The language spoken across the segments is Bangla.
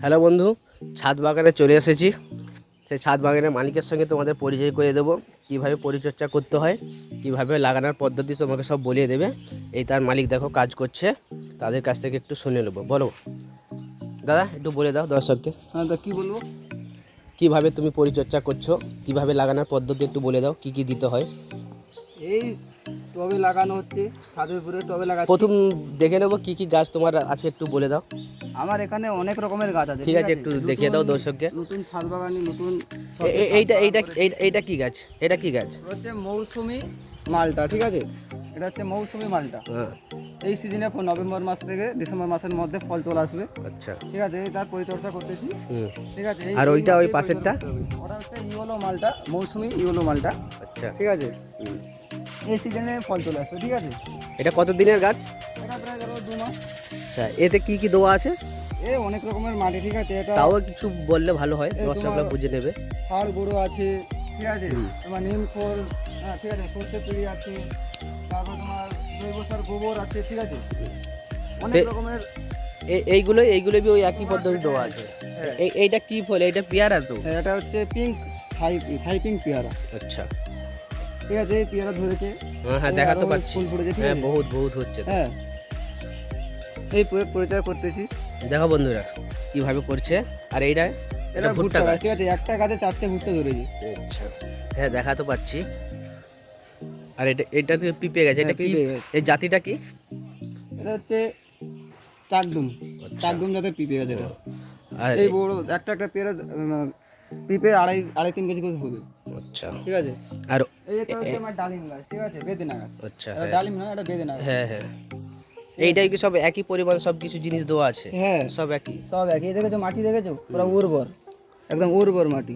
হ্যালো বন্ধু, ছাদ বাগানে চলে এসেছি। সেই ছাদ বাগানের মালিকের সঙ্গে তোমাদের পরিচয় করে দেবো, কীভাবে পরিচর্যা করতে হয়, কীভাবে লাগানোর পদ্ধতি তোমাকে সব বলিয়ে দেবে। এই তার মালিক দেখো কাজ করছে, তাদের কাছ থেকে একটু শুনে নেবো। বলো দাদা, একটু বলে দাও দর্শককে। হ্যাঁ, তা কী বলবো? কীভাবে তুমি পরিচর্যা করছো, কীভাবে লাগানোর পদ্ধতি একটু বলে দাও, কী কী দিতে হয়। এই টবে লাগানো হচ্ছে, ছাদের উপরে টবে লাগাচ্ছি। প্রথম দেখে নেবো কী কী গাছ তোমার আছে, একটু বলে দাও। আমার এখানে অনেক রকমের গাছ আছে। ঠিক আছে, একটু দেখিয়ে দাও দর্শককে। নতুন ছাদ বাগানি, নতুন এইটা এইটা এইটা কী গাছ? এটা কী গাছ? হচ্ছে মৌসুমি মালটা। ঠিক আছে, এটা হচ্ছে মৌসুমি মালটা। হ্যাঁ, এই সিজনে নভেম্বর মাস থেকে ডিসেম্বর মাসের মধ্যে ফল চলে আসবে। আচ্ছা। ঠিক আছে, তার পরিচর্যা করতেছি। ঠিক আছে, আর ওইটা ওই পাশেরটা? ওটা হচ্ছে ইয়েলো মালটা, মৌসুমি ইয়েলো মালটা। আচ্ছা, ঠিক আছে, এই সিজনে ফল চলে আসবে। ঠিক আছে, এটা কত দিনের গাছ? এটা প্রায় ধরো 2 মাস। আচ্ছা, এতে কি কি দেওয়া আছে? এ অনেক রকমের মাটি। ঠিক আছে, এটা তাও কিছু বললে ভালো হয়, এই দর্শকরা তোমার বুঝে নেবে। হাড় গুঁড়ো আছে। ঠিক আছে, তোমার নিম খোল, হ্যাঁ ঠিক আছে, সর্ষে পিড়ি আছে, তারপর তোমার জৈব সার গোবর আছে। ঠিক আছে, অনেক রকমের। এইগুলো ওই একই পদ্ধতি দেওয়া আছে। হ্যাঁ। এইটা কি ফল? এইটা পেয়ারা তো? হ্যাঁ, এটা হচ্ছে পিঙ্ক থাই পিঙ্ক পেয়ারা। আচ্ছা, ঠিক আছে, এই পেয়ারা ধরেছে। হ্যাঁ এই দেখাতে আরো পাচ্ছি। ফুল ফুটেছে। ঠিক হ্যাঁ, আছে, বহুত বহুত হচ্ছে তো। হ্যাঁ, এই পরিচয় করতেছি। দেখো বন্ধুরা কিভাবে করছে। আর এইটা এটা ভুট্টা গাছ। ঠিক আছে, একটা গাছে 4টে ভুট্টা ধরেছে। আচ্ছা, হ্যাঁ দেখাতে পাচ্ছি। আর এটা তো পিঁপে গেছে। এটা কি? পেঁপে গাছ। এই জাতিটা কি? এটা হচ্ছে চাকদুম। আচ্ছা। চাকদুম জাতের পিঁপে গাছ এটা। আর এই বড় একটা একটা পেয়ারা পিঁপে আড়াই 3 কেজি করে হবে। আচ্ছা, ঠিক আছে, আর এইটা হচ্ছে আমার ডালিম গাছ। ঠিক আছে, বেদেনা গাছ। আচ্ছা, এটা ডালিম না, এটা বেদেনা গাছ। হ্যাঁ হ্যাঁ, এইটাই কি সব একই পরিমাণ সব কিছু জিনিস দেওয়া আছে? হ্যাঁ, সব একই। সব একই। এই দেখেছো মাটি, দেখেছো পুরো উর্বর, একদম উর্বর মাটি।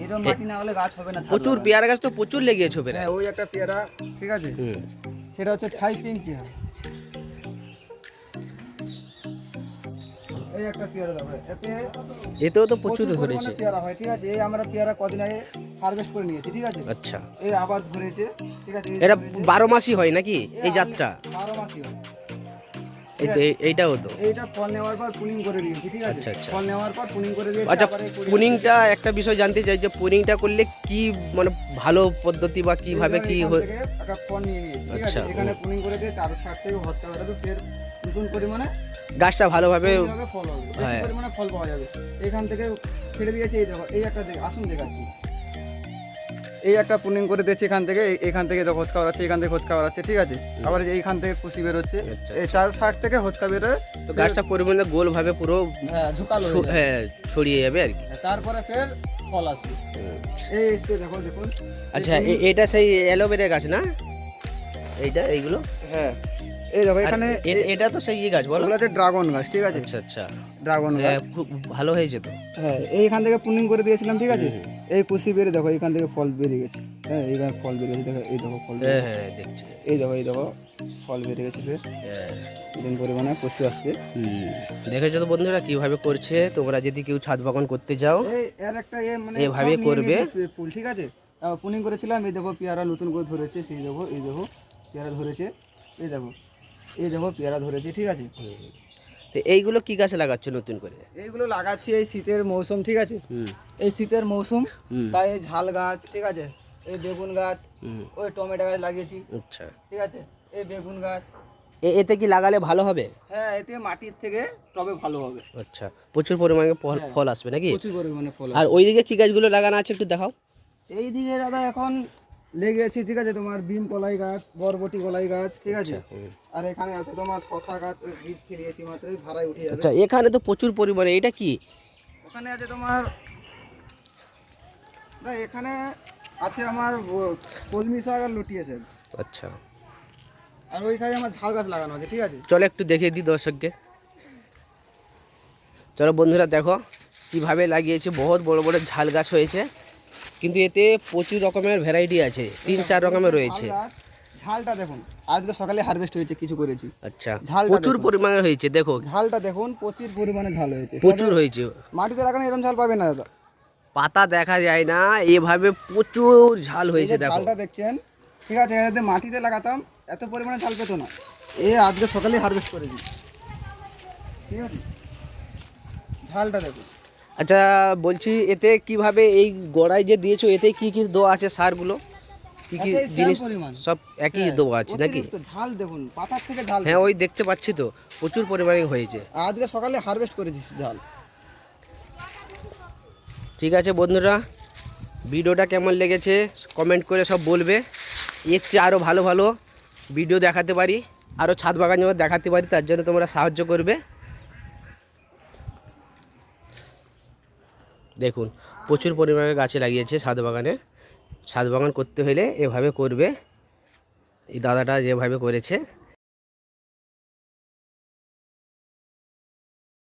এরকম মাটি না হলে গাছ হবে না। প্রচুর পেয়ারা গাছ তো প্রচুর লেগেছে বেড়া। হ্যাঁ, ওই একটা পেয়ারা। ঠিক আছে, সেটা হচ্ছে থাই পিঙ্ক পেয়ারা। এই একটা পেয়ারা দেখো, এতেও তো প্রচুর প্রচুর ধরেছে। পরিমাণে পেয়ারা হয়। ঠিক আছে, এই আমরা পেয়ারা কদিন আগে হারভেস্ট করে নিয়েছি। ঠিক আছে, আচ্ছা, এই আবার ধরেছে। ঠিক আছে, এটা 12 মাসই হয় নাকি এই জাতটা? 12 মাসই হয়। এইটাও তো? এইটা ফল নেওয়ার পর পুনিং করে দিয়েছি। ঠিক আছে, আচ্ছা, আচ্ছা। ফল নেওয়ার পর পুনিং করে দিয়েছি। আচ্ছা, আবার এই পুনিংটা একটা বিষয় জানতে চাই, যে পুনিংটা করলে কি মানে ভালো পদ্ধতি বা কিভাবে কি এখান থেকে একটা ফল নিয়ে নিয়েছি। ঠিক আছে, আচ্ছা, এখানে পুনিং করে দিয়ে তার সাথে থেকে হসকা বেরোবে, ফের নতুন পরিমাণে গাছটা ভালোভাবে ফল হবে, বেশি হ্যাঁ। পরিমাণে ফল পাওয়া যাবে। এখান থেকে ছেড়ে দিয়েছি। এই দেখো, এই একটা আসুন দেখাচ্ছি। এই একটা পুনিং করে দিয়েছি এখান থেকে। এখান থেকে তো হোঁচকা বেরোচ্ছে, এখান থেকে হোঁচকা বেরোচ্ছে। ঠিক আছে, আবার এইখান থেকে কুশি বেরোচ্ছে। আচ্ছা, এই 4 সাইড থেকে হোঁচকা বেরোয়, তো গাছটা পরিমাণে গোলভাবে পুরো হ্যাঁ ঝুকালো হয়ে যাবে। হ্যাঁ ছড়িয়ে যাবে আর কি। তারপরে ফের ফল আসবে। এই এসছে, দেখো দেখুন। আচ্ছা, এটা সেই অ্যালোভেরা গাছ না এইগুলো? হ্যাঁ, এই দেখো আর এখানে এটা তো সেই গাছ বলো? ওগুলো হচ্ছে ড্রাগন গাছ। ঠিক আছে, আচ্ছা আচ্ছা, ড্রাগন গাছ। হ্যাঁ খুব ভালো হয়েছে তো। হ্যাঁ, এইখান থেকে পুনিং করে দিয়েছিলাম। ঠিক আছে, এই কুশি বেরিয়ে দেখো, এখান থেকে ফল বেরিয়ে গেছে। হ্যাঁ, এইখানে ফল বেরিয়ে গেছে। দেখো, এই দেখো ফল হ্যাঁ হ্যাঁ দেখছি। এই দেখো ফল বেরিয়ে গেছে। ফের হ্যাঁ। দিন পরিমাণে কুশি আসছে। দেখেছো তো বন্ধুরা কিভাবে করছে। তোমরা যদি কেউ ছাদ বাগান করতে যাও এই এর একটা মানে এভাবে সব নিয়ে করবে। নিয়েছি ফুল। ঠিক আছে, পুনিং করেছিলাম। এই দেখো পেয়ারা নতুন করে ধরেছে। সেই দেখো, এই দেখো পেয়ারা ধরেছে। এই দেখো, এই দেখো পেয়ারা ধরেছে। ঠিক আছে, তো এইগুলো কি গাছ লাগাচ্ছ নতুন করে? এইগুলো লাগাচ্ছি এই শীতের মৌসুম। ঠিক আছে, এই শীতের মৌসুম, তাই এই ঝাল গাছ। ঠিক আছে, এই বেগুন গাছ, ওই টমেটো গাছ লাগিয়েছি। আচ্ছা, ঠিক আছে, এই বেগুন গাছ। এতে কি লাগালে ভালো হবে? হ্যাঁ, এতে মাটির থেকে টবে ভালো হবে। আচ্ছা, প্রচুর পরিমাণে ফল আসবে নাকি? প্রচুর পরিমাণে ফল আর ওইদিকে কি গাছগুলো লাগানো আছে একটু দেখাও। এইদিকে দাদা এখন লেগেছি। ঠিক আছে, তোমার বিম কলাই গাছ, বরবটি কলাই গাছ। ঠিক আছে, আর এখানে আছে তোমার শশা গাছ। ওই বীজ ফিরিয়েছি মাত্রই, ভাড়ায় উঠে যাবে। আচ্ছা, এখানে তো প্রচুর পরিমাণে। এটা কি? ওখানে আছে তোমার না, এখানে আছে আমার কলমি শাক আর লটিয়ে শাক। আচ্ছা, আর ওইখানে আমার ঝাল গাছ লাগানো আছে। ঠিক আছে, চলো একটু দেখিয়ে দিই দর্শককে। চলো বন্ধুরা দেখো কিভাবে লাগিয়েছে। বহুত বড় বড় ঝাল গাছ হয়েছে, কিন্তু এতে প্রচুর রকমের ভ্যারাইটি আছে, 3-4 রকমের রয়েছে। ঝালটা দেখুন, আজকে সকালে হারভেস্ট হয়েছে, কিছু করেছি। আচ্ছা, ঝালটা প্রচুর দেখুন। পরিমাণে হয়েছে। দেখো ঝালটা দেখুন, প্রচুর পরিমাণে ঝাল হয়েছে। প্রচুর হয়েছে। মাটিতে লাগানো এরকম ঝাল পাবে না দাদা। পাতা দেখা যায় না, এভাবে প্রচুর ঝাল এই হয়েছে যে দেখো। ঝালটা দেখছেন, ঠিক আছে, এতে মাটিতে লাগাতাম এত পরিমাণে ঝাল পেতো না। আজকে সকালে হারভেস্ট করেছি। ঠিক আছে, ঝালটা দেখুন। আচ্ছা বলছি এতে কিভাবে এই গোড়ায় যে দিয়েছো এতে কি কি দেওয়া আছে সারগুলো, কি কি এতেই same জিনিস? পরিমাণ। সব একই হ্যাঁ, দেওয়া আছে নাকি? অতিরিক্ত ঝাল দেখুন, পাতার থেকে ঝাল হ্যাঁ বেশি। ওই দেখতে পাচ্ছি তো প্রচুর পরিমাণে হয়েছে। আজকে সকালে হারভেস্ট করেছি ঝাল। ঠিক আছে বন্ধুরা, ভিডিওটা কেমন লেগেছে কমেন্ট করে সব বলবে। এর চেয়ে আরও ভালো ভালো ভিডিও দেখাতে পারি, আরও ছাদ বাগান যেমন দেখাতে পারি, তার জন্য তোমরা সাহায্য করবে। দেখুন প্রচুর পরিমাণে গাছে লাগিয়েছে ছাদ বাগানে। ছাদ বাগান করতে হলে এভাবে করবে, এই দাদাটা যেভাবে করেছে।